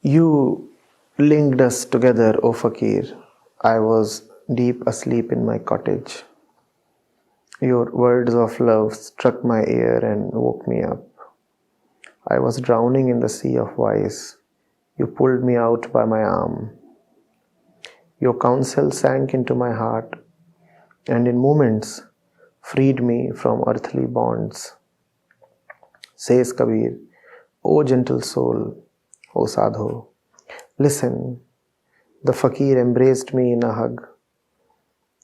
You linked us together, O fakir. I was deep asleep in my cottage. Your words of love struck my ear and woke me up. I was drowning in the sea of vice. You pulled me out by my arm. Your counsel sank into my heart and in moments freed me from earthly bonds. Says Kabir, O gentle soul, O sadhu, listen. The fakir embraced me in a hug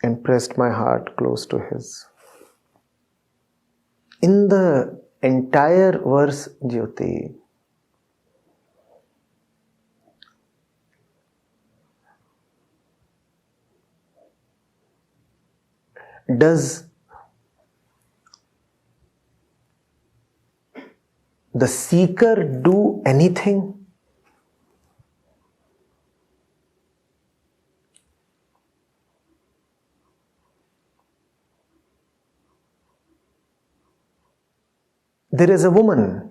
and pressed my heart close to his. In the entire verse, Jyoti, does the seeker do anything? There is a woman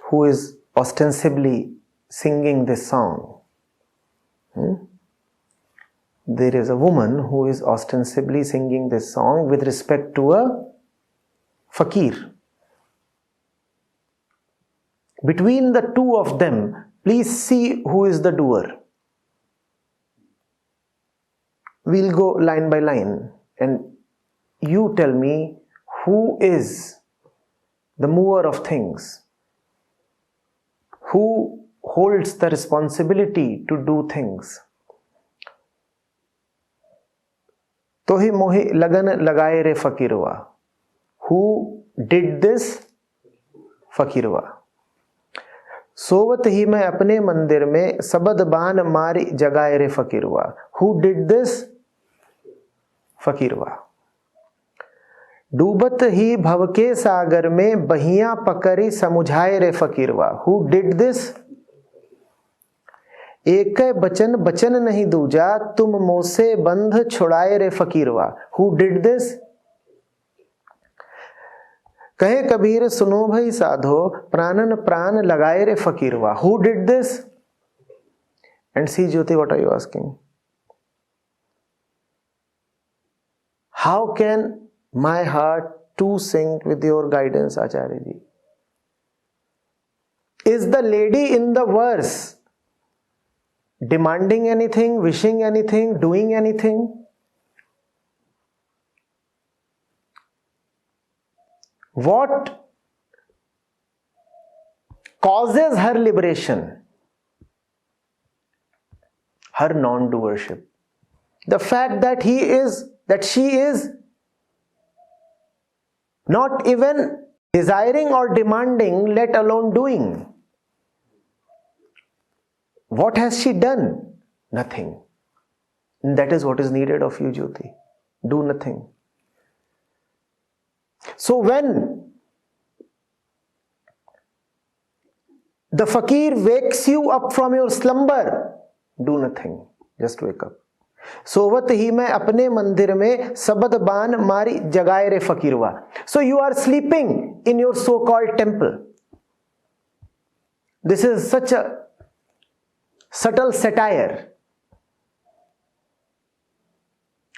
who is ostensibly singing this song. There is a woman who is ostensibly singing this song with respect to a fakir. Between the two of them, please see who is the doer. We'll go line by line and you tell me who is the mover of things, who holds the responsibility to do things. Tohi mohi lagan lagaye re fakirwa. Who did this? Fakirwa. सोवत ही मैं अपने मंदिर में सबद बान मारी जगाए रे फकीरवा. Who did this? फकीरवा. डूबत ही भव के सागर में बहियां पकड़ी समुझाए रे फकीरवा. Who did this? एक बचन बचन नहीं दूजा तुम मोसे बंध छुड़ाए रे फकीरवा. Who did this? कहे कबीर सुनो भाई साधो प्राणन प्राण लगाए रे फकीरवा. Who did this? And see Jyoti, what are you asking? How can my heart too sync with your guidance, Acharya ji? Is the lady in the verse demanding anything, wishing anything, doing anything? What causes her liberation? Her non-doership. The fact that she is not even desiring or demanding, let alone doing. What has she done? Nothing. And that is what is needed of you, Jyoti. Do nothing. So when the fakir wakes you up from your slumber, do nothing. Just wake up. सोवत ही मैं अपने मंदिर में सबद बान मारी जगाए रे फकीरवा. So you are sleeping in your so-called temple. This is such a subtle satire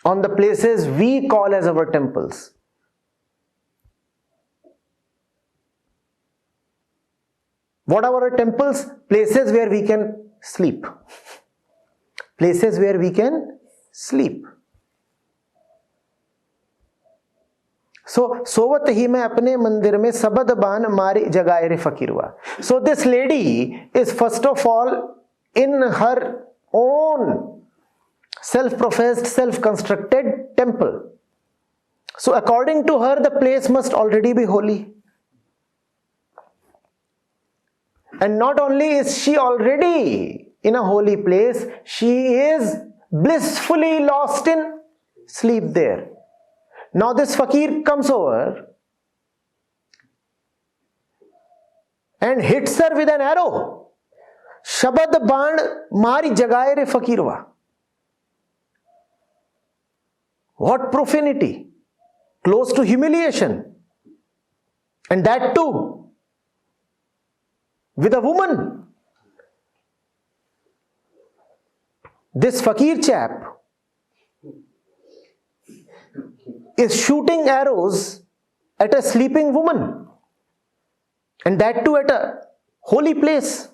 on the places we call as our temples. What are our temples? Places where we can sleep. Places where we can sleep. So, सोवत ही मैं अपने मंदिर में सबद बान मारी जगाए रे फकीरवा. So this lady is first of all in her own self-professed, self-constructed temple. So according to her, the place must already be holy. And not only is she already in a holy place, she is blissfully lost in sleep there. Now this fakir comes over and hits her with an arrow. Shabad baan mari jagaye re fakirwa. What profanity! Close to humiliation. And that too with a woman. This fakir chap is shooting arrows at a sleeping woman, and that too at a holy place.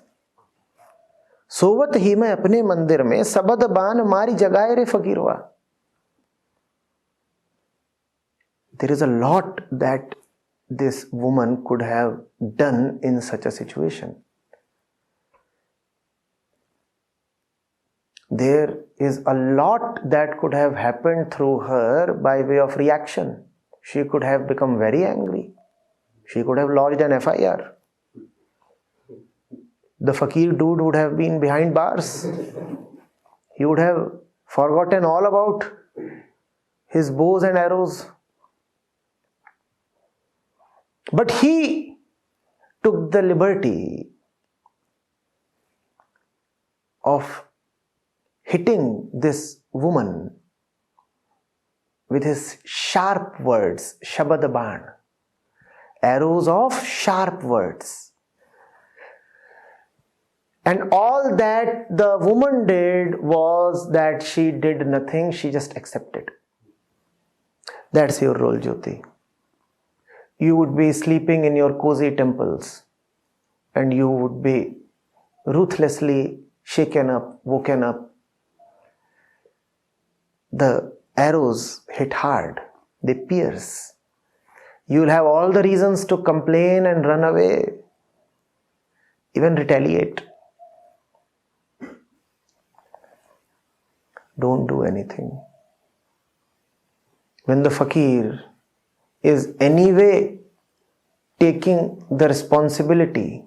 सोवत ही मैं अपने मंदिर में सबद बान मारी जगाए रे फकीरवा. There is a lot that this woman could have done in such a situation. There is a lot that could have happened through her by way of reaction. She could have become very angry. She could have lodged an FIR. The fakir dude would have been behind bars. He would have forgotten all about his bows and arrows. But he took the liberty of hitting this woman with his sharp words, Shabdyog, arrows of sharp words. And all that the woman did was that she did nothing, she just accepted. That's your role, Jyoti. You would be sleeping in your cozy temples and you would be ruthlessly shaken up, woken up. The arrows hit hard, they pierce. You will have all the reasons to complain and run away, even retaliate. Don't do anything. When the fakir is anyway taking the responsibility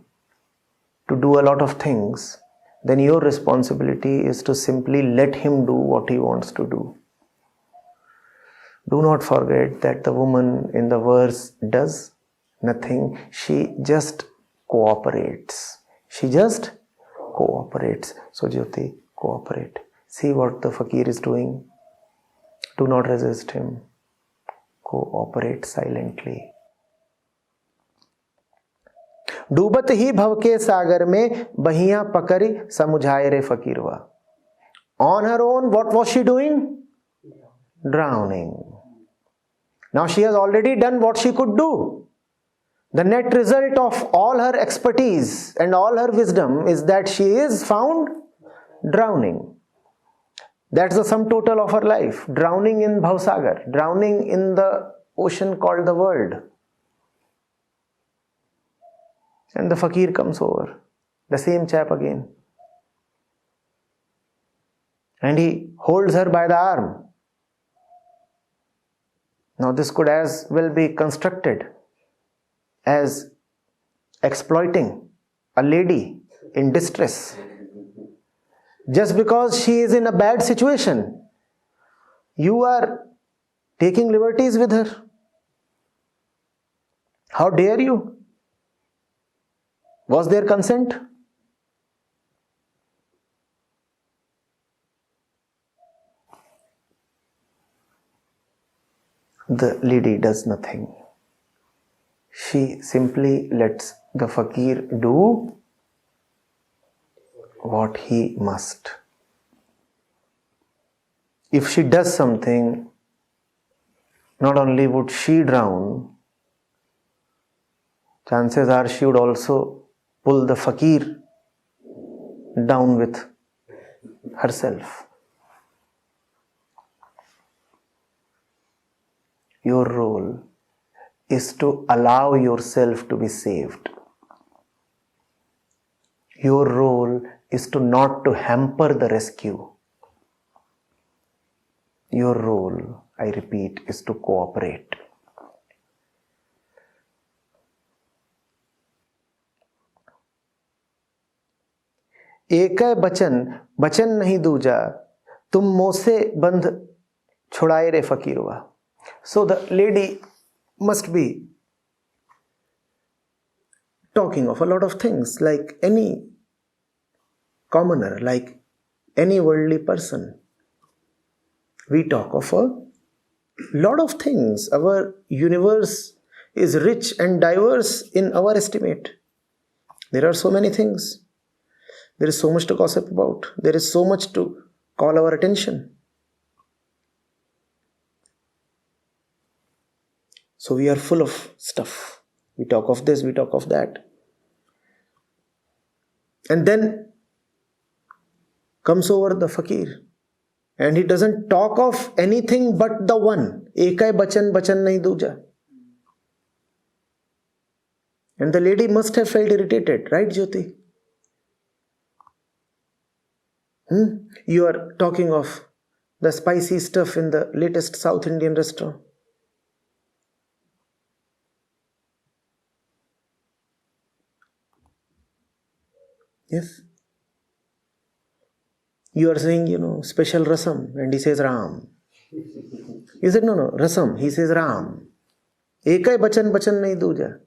to do a lot of things, then your responsibility is to simply let him do what he wants to do. Do not forget that the woman in the verse does nothing. She just cooperates. She just cooperates. So Jyoti, cooperate. See what the fakir is doing. Do not resist him. Cooperate silently. डूबत ही भव के सागर में बहियां पकड़ी समुझाए रे फकीरवा. On her own, what was she doing? Drowning. Now she has already done what she could do. The net result of all her expertise and all her wisdom is that she is found drowning. That's the sum total of her life. Drowning in Bhavsagar, drowning in the ocean called the world. And the fakir comes over, the same chap again. And he holds her by the arm. Now this could as well be constructed as exploiting a lady in distress. Just because she is in a bad situation, you are taking liberties with her. How dare you? Was there consent? The lady does nothing. She simply lets the fakir do what he must. If she does something, not only would she drown, chances are she would also pull the fakir down with herself. Your role is to allow yourself to be saved. Your role is to not to hamper the rescue. Your role, I repeat, is to cooperate. एकै बचन बचन नहीं दूजा तुम मोसे बंध छुड़ाए रे फकीरवा. So the lady must be talking of a lot of things, like any commoner, like any worldly person. We talk of a lot of things. Our universe is rich and diverse in our estimate. There are so many things. There is so much to gossip about. There is so much to call our attention. So we are full of stuff. We talk of this, we talk of that. And then comes over the fakir. And he doesn't talk of anything but the one. Ekai bachan, bachan nahi duja. And the lady must have felt irritated, right, Jyoti? You are talking of the spicy stuff in the latest South Indian restaurant. Yes. You are saying, special rasam, and he says Ram. You said, no, rasam. He says Ram. Ekai bachan, bachan nahi duja.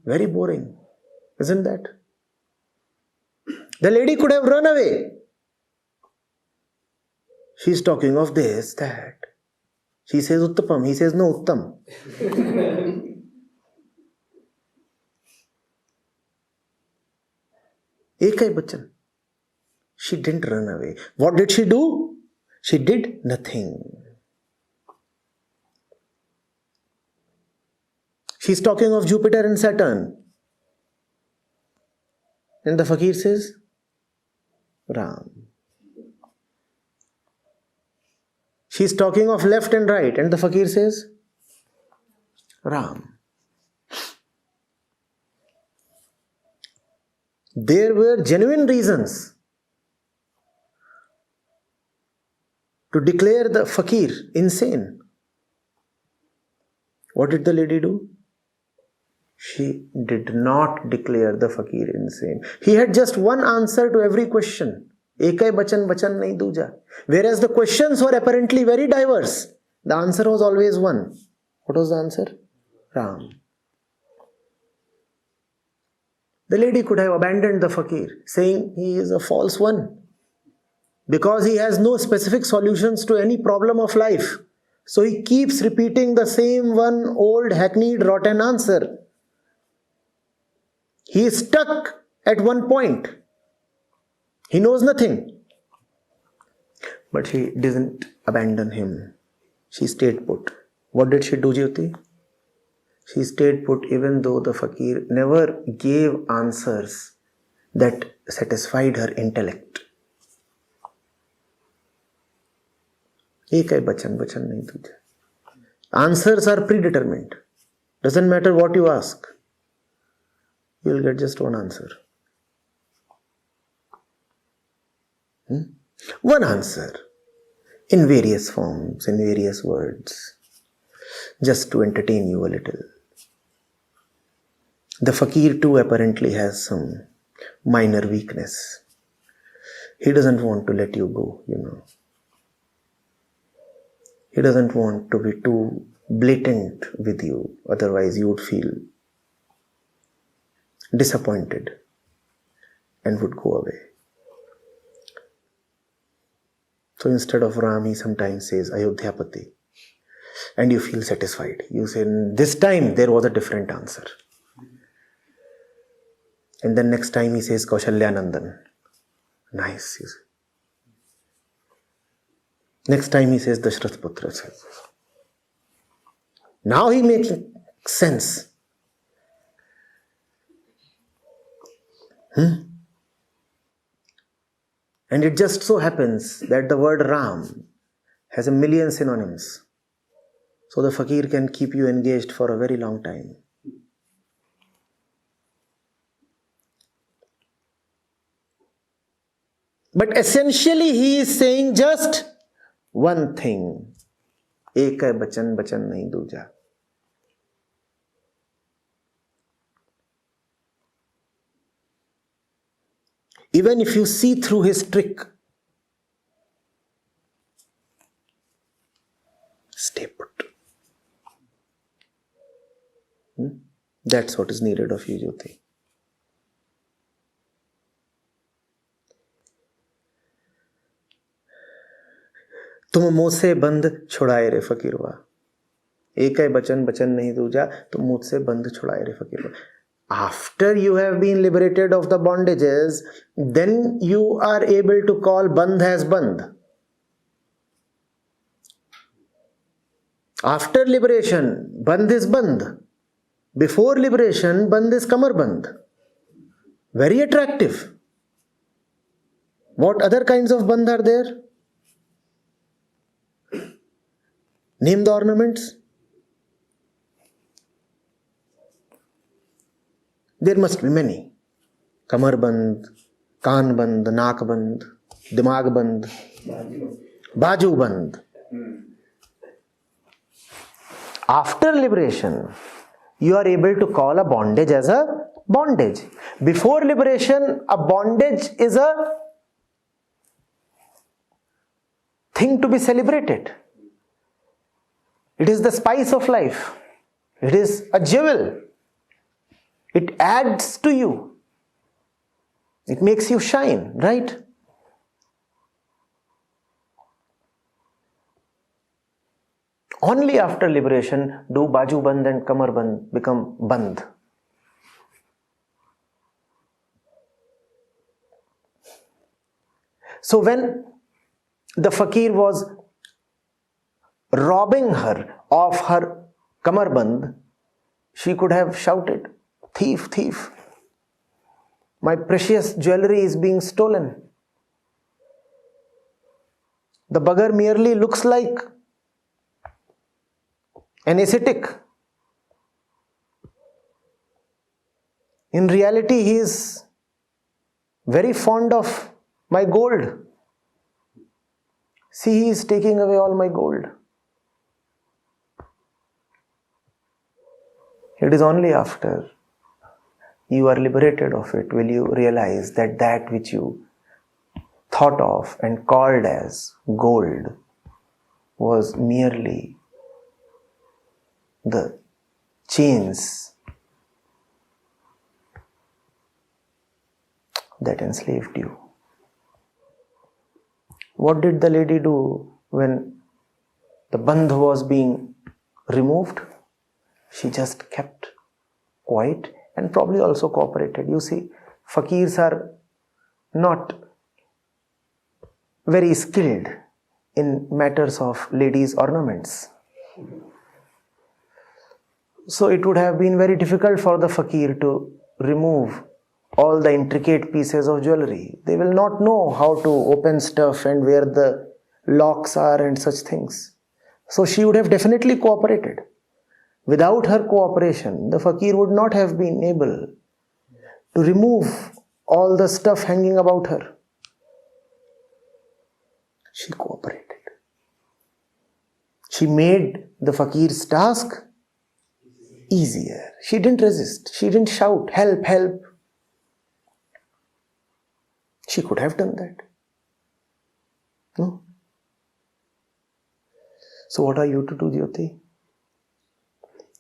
Very boring, isn't that? The lady could have run away. She's talking of this, that. She says Uttapam. He says no Uttam. Ekai bachan. She didn't run away. What did she do? She did nothing. She's talking of Jupiter and Saturn. And the fakir says, Ram. She's talking of left and right. And the fakir says, Ram. There were genuine reasons to declare the fakir insane. What did the lady do? She did not declare the fakir insane. He had just one answer to every question. Ekai bachan, bachan nahi duja. Whereas the questions were apparently very diverse. The answer was always one. What was the answer? Ram. The lady could have abandoned the fakir, saying he is a false one. Because he has no specific solutions to any problem of life. So he keeps repeating the same one old hackneyed rotten answer. He is stuck at one point. He knows nothing. But she didn't abandon him. She stayed put. What did she do, Jyoti? She stayed put even though the fakir never gave answers that satisfied her intellect. Ekai bachan, bachan nahi duja. Answers are predetermined. Doesn't matter what you ask. You will get just one answer. One answer. In various forms, in various words. Just to entertain you a little. The fakir too apparently has some minor weakness. He doesn't want to let you go, He doesn't want to be too blatant with you. Otherwise you would feel disappointed and would go away. So instead of Ram, he sometimes says Ayodhyapati. And you feel satisfied. You say, this time there was a different answer. And then next time he says Kaushalyanandan. Nice, you say. Next time he says Dashrath Putra. Now he makes sense. And it just so happens that the word Ram has a million synonyms. So the fakir can keep you engaged for a very long time. But essentially he is saying just one thing. Ekai bachan, bachan nahi duja. Even if you see through his trick, stay put. That's what is needed of you, Jyoti. तुम मुझसे बंद छुड़ाए रे फकीरवा. एकै बचन बचन नहीं दूजा, तुम मुझसे बंद छुड़ाए रे फकीरवा. After you have been liberated of the bondages, then you are able to call bandh as bandh. After liberation, bandh is bandh. Before liberation, bandh is kamarbandh. Very attractive. What other kinds of bandh are there? Name the ornaments. There must be many. Kamarbandh, Kanbandh, Nakbandh, Dimagbandh, Bajubandh. After liberation, you are able to call a bondage as a bondage. Before liberation, a bondage is a thing to be celebrated. It is the spice of life. It is a jewel. It adds to you. It makes you shine, right? Only after liberation do Baju Bandh and Kamar Bandh become Bandh. So when the fakir was robbing her of her Kamar Bandh, she could have shouted, "Thief, thief, my precious jewelry is being stolen." The beggar merely looks like an ascetic. In reality, he is very fond of my gold. See, he is taking away all my gold. It is only after you are liberated of it will you realize that that which you thought of and called as gold was merely the chains that enslaved you. What did the lady do when the bandh was being removed? She just kept quiet and probably also cooperated. You see, fakirs are not very skilled in matters of ladies' ornaments. So it would have been very difficult for the fakir to remove all the intricate pieces of jewelry. They will not know how to open stuff and where the locks are and such things. So she would have definitely cooperated. Without her cooperation, the fakir would not have been able to remove all the stuff hanging about her. She cooperated. She made the fakir's task easier. She didn't resist. She didn't shout, "Help, help." She could have done that. No? So what are you to do, Jyoti?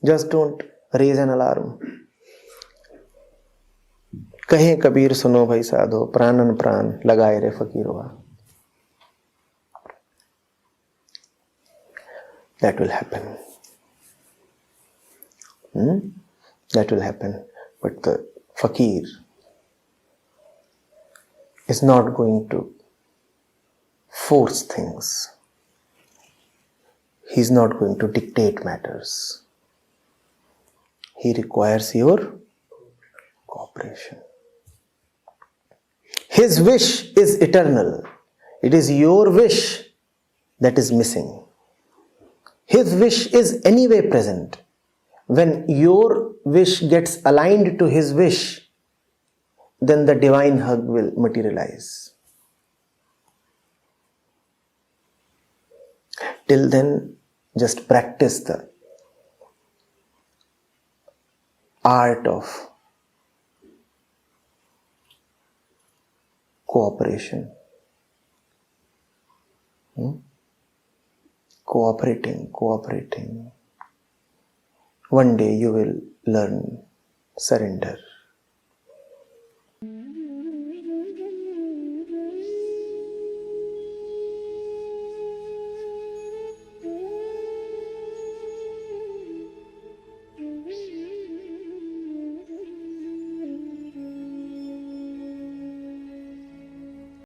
Just don't raise an alarm. कहे कबीर सुनो भाई साधो, प्राणन प्राण लगाए रे फकीरवा. That will happen. That will happen. But the fakir is not going to force things. He is not going to dictate matters. He requires your cooperation. His wish is eternal. It is your wish that is missing. His wish is anyway present. When your wish gets aligned to his wish, then the divine hug will materialize. Till then, just practice the art of cooperation. Cooperating. One day you will learn surrender.